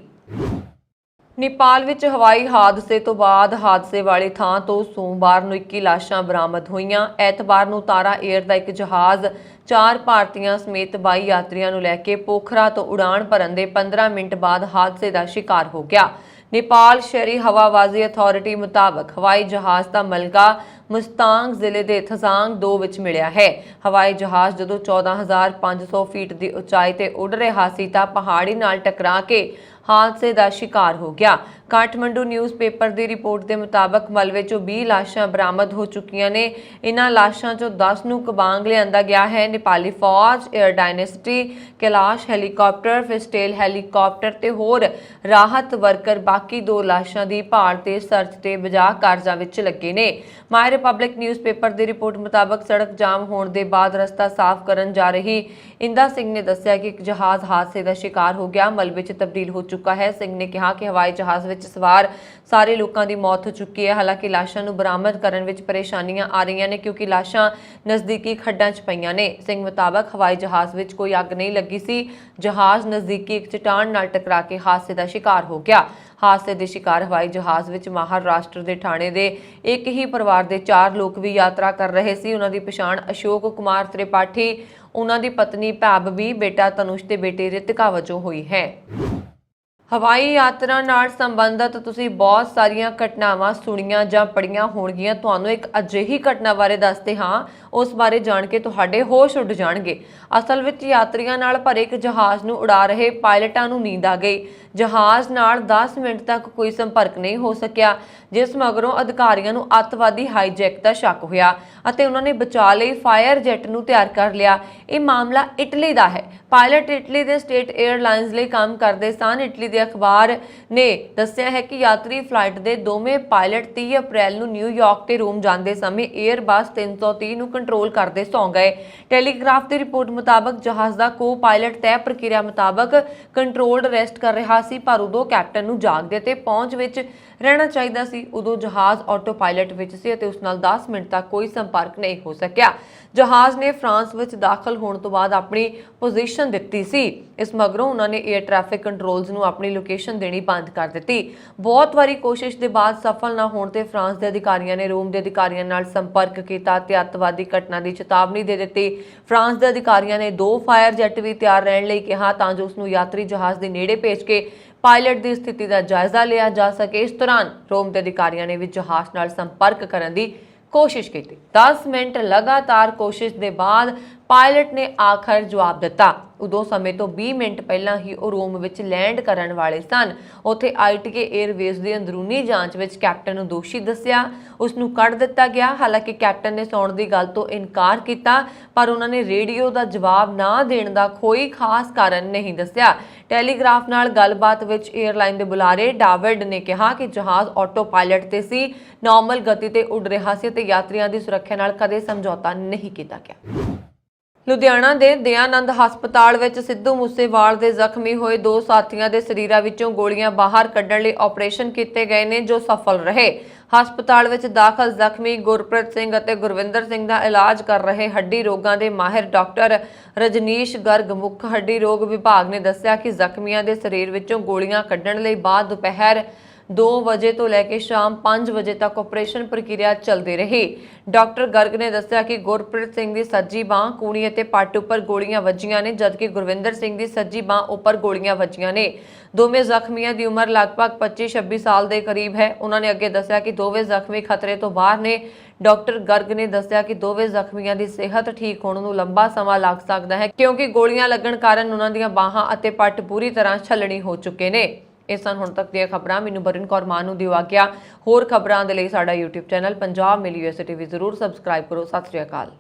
Speaker 1: ਨੇਪਾਲ ਵਿੱਚ ਹਵਾਈ ਹਾਦਸੇ ਤੋਂ ਬਾਅਦ ਹਾਦਸੇ ਵਾਲੀ ਥਾਂ ਤੋਂ ਸੋਮਵਾਰ ਨੂੰ 21 ਲਾਸ਼ਾਂ ਬਰਾਮਦ ਹੋਈਆਂ। ਐਤਵਾਰ ਨੂੰ ਤਾਰਾ 에ਅਰ ਦਾ ਇੱਕ ਜਹਾਜ਼ 4 ਭਾਰਤੀਆਂ ਸਮੇਤ 22 ਯਾਤਰੀਆਂ ਨੂੰ ਲੈ ਕੇ ਪੋਖਰਾ ਤੋਂ ਉਡਾਣ ਭਰਨ ਦੇ 15 ਮਿੰਟ ਬਾਅਦ ਹਾਦਸੇ ਦਾ ਸ਼ਿਕਾਰ ਹੋ ਗਿਆ। ਨੇਪਾਲ ਸ਼ਹਿਰੀ ਹਵਾਬਾਜ਼ੀ ਅਥਾਰਟੀ ਮੁਤਾਬਕ ਹਵਾਈ ਜਹਾਜ਼ ਦਾ ਮਲਕਾ ਮੁਸਤਾਂਗ ਜ਼ਿਲ੍ਹੇ ਦੇ ਥਜ਼ਾਂਗ 2 ਵਿੱਚ ਮਿਲਿਆ ਹੈ। ਹਵਾਈ ਜਹਾਜ਼ ਜਦੋਂ 14,500 ਫੀਟ ਦੀ ਉਚਾਈ ਤੇ ਉੱਡ ਰਿਹਾ ਸੀ ਤਾਂ ਪਹਾੜੀ ਨਾਲ ਟਕਰਾ ਕੇ ਹਾਦਸੇ ਦਾ ਸ਼ਿਕਾਰ ਹੋ ਗਿਆ। ਕਾਠਮੰਡੂ ਨਿਊਜ਼ਪੇਪਰ ਦੀ ਰਿਪੋਰਟ ਦੇ ਮੁਤਾਬਕ ਮਲਬੇ 'ਚੋਂ 20 ਲਾਸ਼ਾਂ ਬਰਾਮਦ ਹੋ ਚੁੱਕੀਆਂ ਨੇ। ਇਨ੍ਹਾਂ ਲਾਸ਼ਾਂ 'ਚੋਂ 10 ਨੂੰ ਕਬਾਂਗ ਲਿਆਂਦਾ ਗਿਆ ਹੈ। ਨੇਪਾਲੀ ਫੌਜ, Air Dynasty, Kailash helicopter, Fishtail helicopter ਤੇ ਹੋਰ ਰਾਹਤ ਵਰਕਰ ਬਾਕੀ 2 ਲਾਸ਼ਾਂ ਦੀ ਭਾਲ ਤੇ ਸਰਚ ਤੇ ਬਚਾਅ ਕਾਰਜਾਂ ਵਿੱਚ ਲੱਗੇ ਨੇ। ਮਾਈ ਰਿਪਬਲਿਕ ਨਿਊਜ਼ਪੇਪਰ ਦੀ ਰਿਪੋਰਟ ਮੁਤਾਬਕ ਸੜਕ ਜਾਮ ਹੋਣ ਦੇ ਬਾਅਦ ਰਸਤਾ ਸਾਫ਼ ਕਰਨ ਜਾ ਰਹੀ ਇੰਦਾ ਸਿੰਘ ਨੇ ਦੱਸਿਆ ਕਿ ਇੱਕ ਜਹਾਜ਼ ਹਾਦਸੇ ਦਾ ਸ਼ਿਕਾਰ ਹੋ ਗਿਆ, ਮਲਬੇ 'ਚ ਤਬਦੀਲ ਹੋ ਚੁੱਕਾ ਹੈ। ਸਿੰਘ ਨੇ ਕਿਹਾ ਕਿ ਹਵਾਈ ਜਹਾਜ਼ ਵਿੱਚ ਸਵਾਰ ਸਾਰੇ ਲੋਕਾਂ ਦੀ ਮੌਤ ਹੋ ਚੁੱਕੀ ਹੈ। ਹਾਲਾਂਕਿ ਲਾਸ਼ਾਂ ਨੂੰ ਬਰਾਮਦ ਕਰਨ ਵਿੱਚ ਪਰੇਸ਼ਾਨੀਆਂ ਆ ਰਹੀਆਂ ਨੇ ਕਿਉਂਕਿ ਲਾਸ਼ਾਂ ਨਜ਼ਦੀਕੀ ਖੱਡਾਂ 'ਚ ਪਈਆਂ ਨੇ। ਸਿੰਘ ਮੁਤਾਬਕ ਹਵਾਈ ਜਹਾਜ਼ ਵਿੱਚ ਕੋਈ ਅੱਗ ਨਹੀਂ ਲੱਗੀ ਸੀ। ਜਹਾਜ਼ ਨਜ਼ਦੀਕੀ ਇੱਕ ਚਟਾਨ ਨਾਲ ਟਕਰਾ ਕੇ ਹਾਦਸੇ ਦਾ ਸ਼ਿਕਾਰ ਹੋ ਗਿਆ। ਹਾਦਸੇ ਦੇ ਸ਼ਿਕਾਰ ਹਵਾਈ ਜਹਾਜ਼ ਵਿੱਚ ਮਹਾਰਾਸ਼ਟਰ ਦੇ ਠਾਣੇ ਦੇ ਇੱਕ ਹੀ ਪਰਿਵਾਰ ਦੇ 4 ਲੋਕ ਵੀ ਯਾਤਰਾ ਕਰ ਰਹੇ ਸੀ। ਉਹਨਾਂ ਦੀ ਪਛਾਣ ਅਸ਼ੋਕ ਕੁਮਾਰ ਤ੍ਰਿਪਾਠੀ, ਉਹਨਾਂ ਦੀ ਪਤਨੀ ਭੈਬਵੀ, ਬੇਟਾ ਤਨੁਸ਼ ਤੇ ਬੇਟੀ ਰਿਤਿਕਾ ਵਜੋਂ ਹੋਈ ਹੈ। ਹਵਾਈ ਯਾਤਰਾ ਨਾਲ ਸੰਬੰਧਿਤ ਤੁਸੀਂ ਬਹੁਤ ਸਾਰੀਆਂ ਘਟਨਾਵਾਂ ਸੁਣੀਆਂ ਜਾਂ ਪੜ੍ਹੀਆਂ ਹੋਣਗੀਆਂ। ਤੁਹਾਨੂੰ ਇੱਕ ਅਜਿਹੀ ਘਟਨਾ ਬਾਰੇ ਦੱਸਦੇ ਹਾਂ, ਉਸ ਬਾਰੇ ਜਾਣ ਕੇ ਤੁਹਾਡੇ ਹੋਸ਼ ਉੱਡ ਜਾਣਗੇ। ਅਸਲ ਵਿੱਚ ਯਾਤਰੀਆਂ ਨਾਲ ਭਰੇ ਇੱਕ ਜਹਾਜ਼ ਨੂੰ ਉਡਾ ਰਹੇ ਪਾਇਲਟਾਂ ਨੂੰ ਨੀਂਦ ਆ ਗਈ। ਜਹਾਜ਼ ਨਾਲ 10 ਮਿੰਟ ਤੱਕ ਕੋਈ ਸੰਪਰਕ ਨਹੀਂ ਹੋ ਸਕਿਆ, ਜਿਸ ਮਗਰੋਂ ਅਧਿਕਾਰੀਆਂ ਨੂੰ ਅੱਤਵਾਦੀ ਹਾਈਜੈਕ ਦਾ ਸ਼ੱਕ ਹੋਇਆ ਅਤੇ ਉਹਨਾਂ ਨੇ ਬਚਾਅ ਲਈ ਫਾਇਰ ਜੈਟ ਨੂੰ ਤਿਆਰ ਕਰ ਲਿਆ। ਇਹ ਮਾਮਲਾ ਇਟਲੀ ਦਾ ਹੈ। ਪਾਇਲਟ ਇਟਲੀ ਦੇ ਸਟੇਟ 에ਅਰਲਾਈਨਸ ਲਈ ਕੰਮ ਕਰਦੇ ਸਨ। ਇਟਲੀ ਦੇ ਅਖਬਾਰ ਨੇ ਦੱਸਿਆ ਹੈ ਕਿ ਯਾਤਰੀ ਫਲਾਈਟ ਦੇ ਦੋਵੇਂ ਪਾਇਲਟ 30 ਅਪ੍ਰੈਲ ਨੂੰ ਨਿਊਯਾਰਕ ਤੇ ਰੋਮ ਜਾਂਦੇ ਸਮੇਂ 에ਅਰਬਸ 330 ਨੂੰ ਕੰਟਰੋਲ ਕਰਦੇ ਸੌਂ ਗਏ। ਟੈਲੀਗ੍ਰਾਫ ਦੀ ਰਿਪੋਰਟ ਮੁਤਾਬਕ ਜਹਾਜ਼ ਦਾ ਕੋ-ਪਾਇਲਟ ਤੈਅ ਪ੍ਰਕਿਰਿਆ ਮੁਤਾਬਕ ਕੰਟਰੋਲਡ ਰੈਸਟ ਕਰ ਰਿਹਾ ਸੀ, ਪਰ ਉਦੋਂ ਕੈਪਟਨ ਨੂੰ ਜਾਗਦੇ ਤੇ ਪਹੁੰਚ ਵਿੱਚ ਰਹਿਣਾ ਚਾਹੀਦਾ ਸੀ। ਉਦੋਂ ਜਹਾਜ਼ ਆਟੋ ਪਾਇਲਟ ਵਿੱਚ ਸੀ ਅਤੇ ਉਸ ਨਾਲ 10 ਮਿੰਟ ਤੱਕ ਕੋਈ ਸੰਪਰਕ ਨਹੀਂ ਹੋ ਸਕਿਆ। ਜਹਾਜ਼ ਨੇ ਫਰਾਂਸ ਵਿੱਚ ਦਾਖਲ ਹੋਣ ਤੋਂ ਬਾਅਦ ਆਪਣੀ ਪੋਜੀਸ਼ਨ ਦਿੱਤੀ ਸੀ। ਇਸ ਮਗਰੋਂ ਉਹਨਾਂ ਨੇ 에ਅਰ ਟ੍ਰੈਫਿਕ ਕੰਟਰੋਲਸ ਨੂੰ ਆਪਣੀ ਲੋਕੇਸ਼ਨ ਦੇਣੀ ਬੰਦ ਕਰ ਦਿੱਤੀ। ਬਹੁਤ ਵਾਰੀ ਕੋਸ਼ਿਸ਼ ਦੇ ਬਾਅਦ ਸਫਲ ਨਾ ਹੋਣ ਤੇ ਫਰਾਂਸ ਦੇ ਅਧਿਕਾਰੀਆਂ ਨੇ ਰੋਮ ਦੇ ਅਧਿਕਾਰੀਆਂ ਨਾਲ ਸੰਪਰਕ ਕੀਤਾ ਤੇ ਅੱਤਵਾਦੀ ਘਟਨਾ ਦੀ ਚੇਤਾਵਨੀ ਦੇ ਦਿੱਤੀ। ਫਰਾਂਸ ਦੇ ਅਧਿਕਾਰੀਆਂ ਨੇ 2 ਫਾਇਰ ਜੈਟ ਵੀ ਤਿਆਰ ਰਹਿਣ ਲਈ ਕਿਹਾ ਤਾਂ ਜੋ ਉਸ ਨੂੰ ਯਾਤਰੀ ਜਹਾਜ਼ ਦੇ ਨੇੜੇ ਭੇਜ ਕੇ ਪਾਇਲਟ ਦੀ ਸਥਿਤੀ ਦਾ ਜਾਇਜ਼ਾ ਲਿਆ ਜਾ ਸਕੇ। ਇਸ ਦੌਰਾਨ ਰੋਮ ਦੇ ਅਧਿਕਾਰੀਆਂ ਨੇ ਵੀ ਜਹਾਜ਼ ਨਾਲ ਸੰਪਰਕ ਕਰਨ ਦੀ ਕੋਸ਼ਿਸ਼ ਕੀਤੀ। 10 ਮਿੰਟ ਲਗਾਤਾਰ ਕੋਸ਼ਿਸ਼ ਦੇ ਬਾਅਦ ਪਾਇਲਟ ਨੇ ਆਖਰ ਜਵਾਬ ਦਿੱਤਾ। ਉਦੋਂ ਸਮੇਂ ਤੋਂ 20 ਮਿੰਟ ਪਹਿਲਾਂ ਹੀ ਉਹ ਰੋਮ ਵਿੱਚ ਲੈਂਡ ਕਰਨ ਵਾਲੇ ਸਨ। ਉੱਥੇ ITA 에ਅਰਵੇਜ਼ ਦੀ ਅੰਦਰੂਨੀ ਜਾਂਚ ਵਿੱਚ ਕੈਪਟਨ ਨੂੰ ਦੋਸ਼ੀ ਦੱਸਿਆ, ਉਸ ਨੂੰ ਕੱਢ ਦਿੱਤਾ ਗਿਆ। ਹਾਲਾਂਕਿ ਕੈਪਟਨ ਨੇ ਸੌਣ ਦੀ ਗੱਲ ਤੋਂ ਇਨਕਾਰ ਕੀਤਾ, ਪਰ ਉਹਨਾਂ ਨੇ ਰੇਡੀਓ ਦਾ ਜਵਾਬ ਨਾ ਦੇਣ ਦਾ ਕੋਈ ਖਾਸ ਕਾਰਨ ਨਹੀਂ ਦੱਸਿਆ। ਟੈਲੀਗ੍ਰਾਫ ਨਾਲ ਗੱਲਬਾਤ ਵਿੱਚ 에ਅਰਲਾਈਨ ਦੇ ਬੁਲਾਰੇ ਡੇਵਿਡ ਨੇ ਕਿਹਾ ਕਿ ਜਹਾਜ਼ ਆਟੋ ਪਾਇਲਟ ਤੇ ਸੀ, ਨਾਰਮਲ ਗਤੀ ਤੇ ਉੱਡ ਰਿਹਾ ਸੀ ਤੇ ਯਾਤਰੀਆਂ ਦੀ ਸੁਰੱਖਿਆ ਨਾਲ ਕਦੇ ਸਮਝੌਤਾ ਨਹੀਂ ਕੀਤਾ ਗਿਆ। ਲੁਧਿਆਣਾ ਦੇ ਦਯਾਨੰਦ ਹਸਪਤਾਲ ਵਿੱਚ ਸਿੱਧੂ ਮੂਸੇਵਾਲ ਦੇ ਜ਼ਖਮੀ ਹੋਏ 2 ਸਾਥੀਆਂ ਦੇ ਸਰੀਰਾਂ ਵਿੱਚੋਂ ਗੋਲੀਆਂ ਬਾਹਰ ਕੱਢਣ ਲਈ ਆਪਰੇਸ਼ਨ ਕੀਤੇ ਗਏ ਨੇ, ਜੋ ਸਫਲ ਰਹੇ। ਹਸਪਤਾਲ ਵਿੱਚ ਦਾਖਲ ਜ਼ਖਮੀ ਗੁਰਪ੍ਰੀਤ ਸਿੰਘ ਅਤੇ ਗੁਰਵਿੰਦਰ ਸਿੰਘ ਦਾ ਇਲਾਜ ਕਰ ਰਹੇ ਹੱਡੀ ਰੋਗਾਂ ਦੇ ਮਾਹਿਰ ਡਾਕਟਰ ਰਜਨੀਸ਼ ਗਰਗ, ਮੁੱਖ ਹੱਡੀ ਰੋਗ ਵਿਭਾਗ ਨੇ ਦੱਸਿਆ ਕਿ ਜ਼ਖਮੀਆਂ ਦੇ ਸਰੀਰ ਵਿੱਚੋਂ ਗੋਲੀਆਂ ਕੱਢਣ ਲਈ ਬਾਅਦ ਦੁਪਹਿਰ 2 ਵਜੇ ਤੋਂ ਲੈ ਕੇ ਸ਼ਾਮ 5 ਵਜੇ ਤੱਕ ਆਪਰੇਸ਼ਨ ਪ੍ਰਕਿਰਿਆ ਚੱਲਦੀ ਰਹੀ। ਡਾਕਟਰ ਗਰਗ ਨੇ ਦੱਸਿਆ ਕਿ ਗੁਰਪ੍ਰੀਤ ਸਿੰਘ ਦੀ ਸੱਜੀ ਬਾਂਹ, ਕੂਣੀ ਅਤੇ ਪੱਟ ਉੱਪਰ ਗੋਲੀਆਂ ਵੱਜੀਆਂ ਨੇ, ਜਦਕਿ ਗੁਰਵਿੰਦਰ ਸਿੰਘ ਦੀ ਸੱਜੀ ਬਾਂਹ ਉੱਪਰ ਗੋਲੀਆਂ ਵੱਜੀਆਂ ਨੇ। ਦੋਵੇਂ ਜ਼ਖਮੀਆਂ ਦੀ ਉਮਰ ਲਗਭਗ 25-26 ਸਾਲ ਦੇ ਕਰੀਬ ਹੈ। ਉਹਨਾਂ ਨੇ ਅੱਗੇ ਦੱਸਿਆ ਕਿ ਦੋਵੇਂ ਜ਼ਖਮੀ ਖਤਰੇ ਤੋਂ ਬਾਹਰ ਨੇ। ਡਾਕਟਰ ਗਰਗ ਨੇ ਦੱਸਿਆ ਕਿ ਦੋਵੇਂ ਜ਼ਖਮੀਆਂ ਦੀ ਸਿਹਤ ਠੀਕ ਹੋਣ ਨੂੰ ਲੰਬਾ ਸਮਾਂ ਲੱਗ ਸਕਦਾ ਹੈ, ਕਿਉਂਕਿ ਗੋਲੀਆਂ ਲੱਗਣ ਕਾਰਨ ਉਹਨਾਂ ਦੀਆਂ ਬਾਹਾਂ ਅਤੇ ਪੱਟ ਪੂਰੀ ਤਰ੍ਹਾਂ ਛਲਣੀ ਹੋ ਚੁੱਕੇ ਨੇ। ਇਸ ਸਨ ਹੁਣ ਤੱਕ ਦੀਆਂ ਖਬਰਾਂ। ਮੈਨੂੰ ਬਰਨ ਕੌਰ ਮਾਨ ਨੂੰ ਦਿਓ ਆਗਿਆ। ਹੋਰ ਖਬਰਾਂ ਦੇ ਲਈ ਸਾਡਾ YouTube ਚੈਨਲ ਪੰਜਾਬ ਮਿਲ USA TV ਜ਼ਰੂਰ ਸਬਸਕ੍ਰਾਈਬ ਕਰੋ। ਸਤਿ ਸ਼੍ਰੀ ਅਕਾਲ।